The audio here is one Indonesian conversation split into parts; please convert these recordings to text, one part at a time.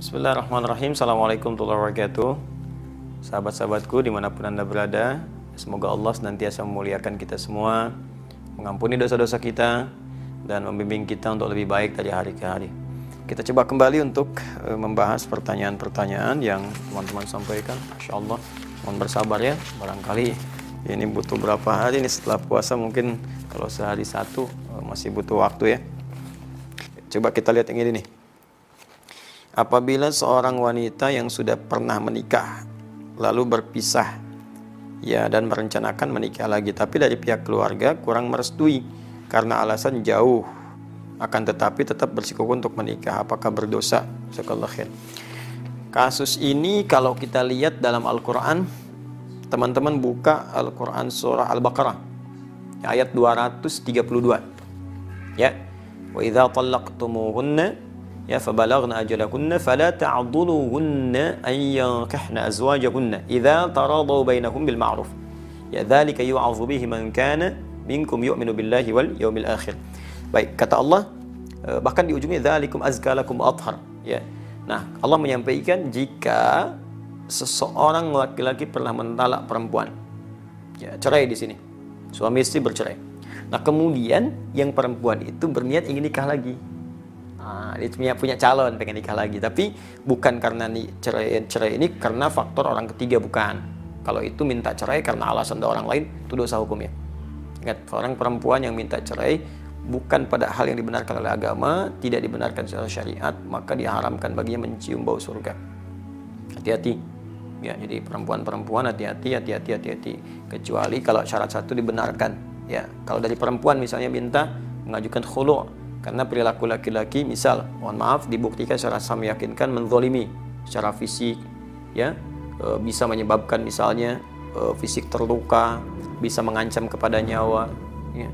Bismillahirrahmanirrahim. Assalamualaikum warahmatullahi wabarakatuh. Sahabat-sahabatku dimanapun Anda berada, semoga Allah senantiasa memuliakan kita semua, mengampuni dosa-dosa kita, dan membimbing kita untuk lebih baik dari hari ke hari. Kita coba kembali untuk membahas pertanyaan-pertanyaan yang teman-teman sampaikan. Masya Allah, mohon bersabar ya. Barangkali ini butuh berapa hari ini setelah puasa, mungkin kalau sehari satu masih butuh waktu ya. Coba kita lihat yang ini nih. Apabila seorang wanita yang sudah pernah menikah lalu berpisah ya dan merencanakan menikah lagi, tapi dari pihak keluarga kurang merestui karena alasan jauh, akan tetapi tetap bersikukuh untuk menikah, apakah berdosa? Jazakallahu khair. Kasus ini kalau kita lihat dalam Al-Quran, teman-teman buka Al-Quran surah Al-Baqarah ayat 232 ya. Wa idza talaqtumuhunna ya fabalagna ajalakunna fala ta'dhuluhunna an yankihna azwajahunna idza taradaw bainahum bil ma'ruf ya dzalika yu'adzu bihi man kana minkum yu'minu billahi wal yawmil akhir. Baik, kata Allah bahkan di ujungnya dzalikum azka lakum athhar ya. Nah, Allah menyampaikan jika seseorang laki-laki pernah mentalak perempuan ya, cerai di sini, suami istri bercerai. Nah, kemudian yang perempuan itu berniat ingin nikah lagi. Dia punya calon pengen nikah lagi, tapi bukan karena cerai ini karena faktor orang ketiga, bukan. Kalau itu minta cerai karena alasan orang lain, itu dosa hukumnya. Ingat, orang perempuan yang minta cerai bukan pada hal yang dibenarkan oleh agama, tidak dibenarkan secara syariat, maka diharamkan baginya mencium bau surga. Hati-hati ya, jadi perempuan-perempuan hati-hati. Kecuali kalau syarat satu dibenarkan ya. Kalau dari perempuan misalnya minta mengajukan khulu' karena perilaku laki-laki, misal, mohon maaf, dibuktikan secara meyakinkan menzolimi secara fisik, ya, bisa menyebabkan misalnya fisik terluka, bisa mengancam kepada nyawa, ya.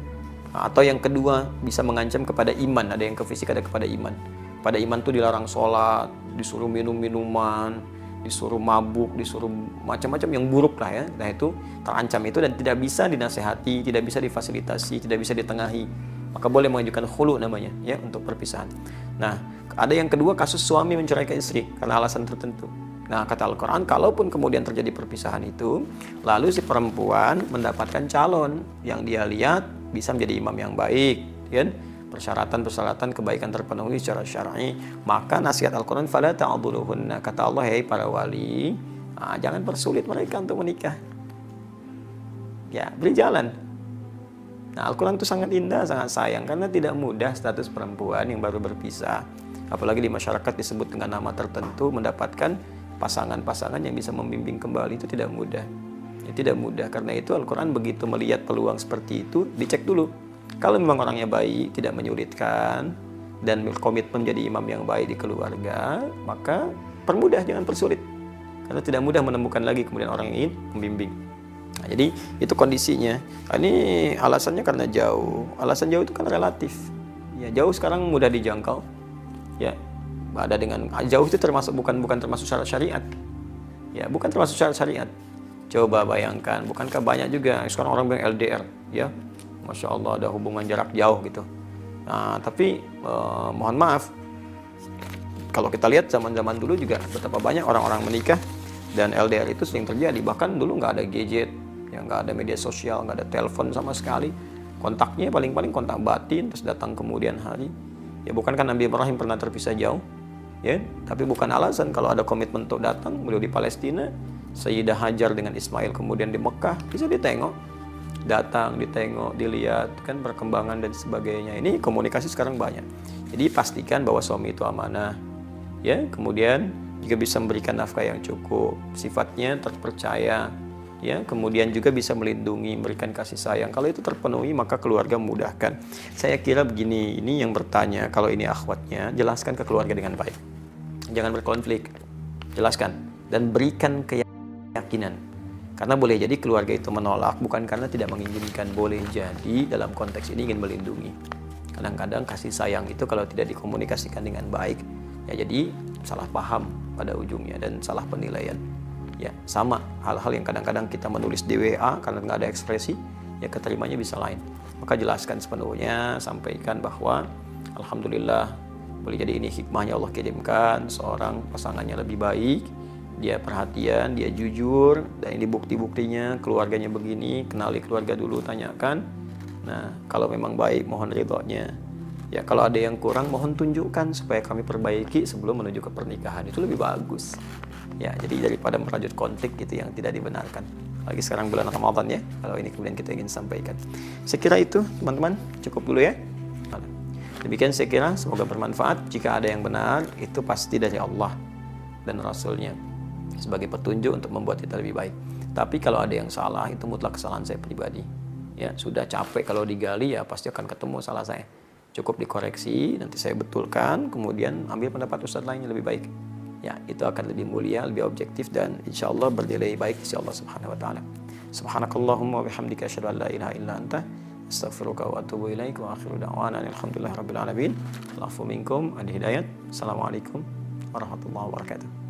Atau yang kedua bisa mengancam kepada iman. Ada yang ke fisik, ada kepada iman. Pada iman tuh dilarang sholat, disuruh minum minuman, disuruh mabuk, disuruh macam-macam yang buruk lah ya. Nah itu terancam itu dan tidak bisa dinasehati, tidak bisa difasilitasi, tidak bisa ditengahi. Maka boleh mengajukan khulu namanya ya untuk perpisahan. Nah, ada yang kedua kasus suami menceraikan istri karena alasan tertentu. Nah, kata Al-Quran, kalaupun kemudian terjadi perpisahan itu, lalu si perempuan mendapatkan calon yang dia lihat bisa menjadi imam yang baik, kan? Persyaratan kebaikan terpenuhi secara syar'i, maka nasihat Al-Quran, fala ta'dhuluhunna, kata Allah, hei para wali, jangan persulit mereka untuk menikah. Ya, beri jalan. Nah, Al-Quran itu sangat indah, sangat sayang, karena tidak mudah status perempuan yang baru berpisah, apalagi di masyarakat disebut dengan nama tertentu, mendapatkan pasangan-pasangan yang bisa membimbing kembali, itu tidak mudah. Ya, tidak mudah, karena itu Al-Quran begitu melihat peluang seperti itu, dicek dulu. Kalau memang orangnya baik, tidak menyulitkan, dan komitmen menjadi imam yang baik di keluarga, maka permudah, jangan persulit. Karena tidak mudah menemukan lagi kemudian orang yang ingin membimbing. Nah, jadi itu kondisinya. Ini alasannya karena jauh. Alasan jauh itu kan relatif. Ya, jauh sekarang mudah dijangkau. Ya, ada dengan jauh itu termasuk bukan termasuk syarat syariat. Ya, bukan termasuk syarat syariat. Coba bayangkan, bukankah banyak juga sekarang orang bilang LDR, ya, masya Allah ada hubungan jarak jauh gitu. Nah, tapi mohon maaf, kalau kita lihat zaman-zaman dulu juga betapa banyak orang-orang menikah dan LDR itu sering terjadi. Bahkan dulu nggak ada gadget. Ya, nggak ada media sosial, nggak ada telepon sama sekali. Kontaknya paling-paling kontak batin, terus datang kemudian hari. Ya, bukankah Nabi Ibrahim pernah terpisah jauh? Ya, tapi bukan alasan kalau ada komitmen untuk datang. Beliau di Palestina, Sayyidah Hajar dengan Ismail kemudian di Mekah, bisa ditengok. Datang, ditengok, dilihat, kan perkembangan dan sebagainya. Ini komunikasi sekarang banyak. Jadi pastikan bahwa suami itu amanah. Ya, kemudian juga bisa memberikan nafkah yang cukup, sifatnya terpercaya. Ya, kemudian juga bisa melindungi, memberikan kasih sayang. Kalau itu terpenuhi, maka keluarga memudahkan. Saya kira begini, ini yang bertanya, kalau ini akhwatnya, jelaskan ke keluarga dengan baik. Jangan berkonflik, jelaskan. Dan berikan keyakinan. Karena boleh jadi keluarga itu menolak, bukan karena tidak menginginkan. Boleh jadi dalam konteks ini ingin melindungi. Kadang-kadang kasih sayang itu kalau tidak dikomunikasikan dengan baik, ya jadi salah paham pada ujungnya dan salah penilaian. Ya, sama hal-hal yang kadang-kadang kita menulis di WA karena nggak ada ekspresi, ya keterimanya bisa lain. Maka jelaskan sepenuhnya, sampaikan bahwa alhamdulillah Boleh jadi ini hikmahnya Allah kirimkan seorang pasangannya lebih baik, dia perhatian, dia jujur, dan ini bukti-buktinya, keluarganya begini, kenali keluarga dulu, tanyakan. Nah, kalau memang baik, mohon ridhonya. Ya, kalau ada yang kurang, mohon tunjukkan supaya kami perbaiki sebelum menuju ke pernikahan. Itu lebih bagus. Ya, jadi daripada merajut konflik gitu yang tidak dibenarkan. Lagi sekarang bulan Ramadan ya, kalau ini kemudian kita ingin sampaikan. Saya kira itu, teman-teman, cukup dulu ya. Demikian saya kira, semoga bermanfaat. Jika ada yang benar, itu pasti dari Allah dan Rasulnya sebagai petunjuk untuk membuat kita lebih baik. Tapi kalau ada yang salah, itu mutlak kesalahan saya pribadi. Ya, sudah capek kalau digali, ya pasti akan ketemu salah saya. Cukup dikoreksi, nanti saya betulkan, kemudian ambil pendapat ustadz lain yang lebih baik. Ya, itu akan lebih mulia, lebih objektif, dan insya Allah bernilai baik insya Allah subhanahu wa ta'ala. Subhanakallahumma wa bihamdika asyhadu an la ilaha illa anta astaghfiruka wa atubu ilaik wa akhiru da'wana alhamdulillahi rabbil alamin. Allahu minkum, adi hidayat. Assalamualaikum warahmatullahi wabarakatuh.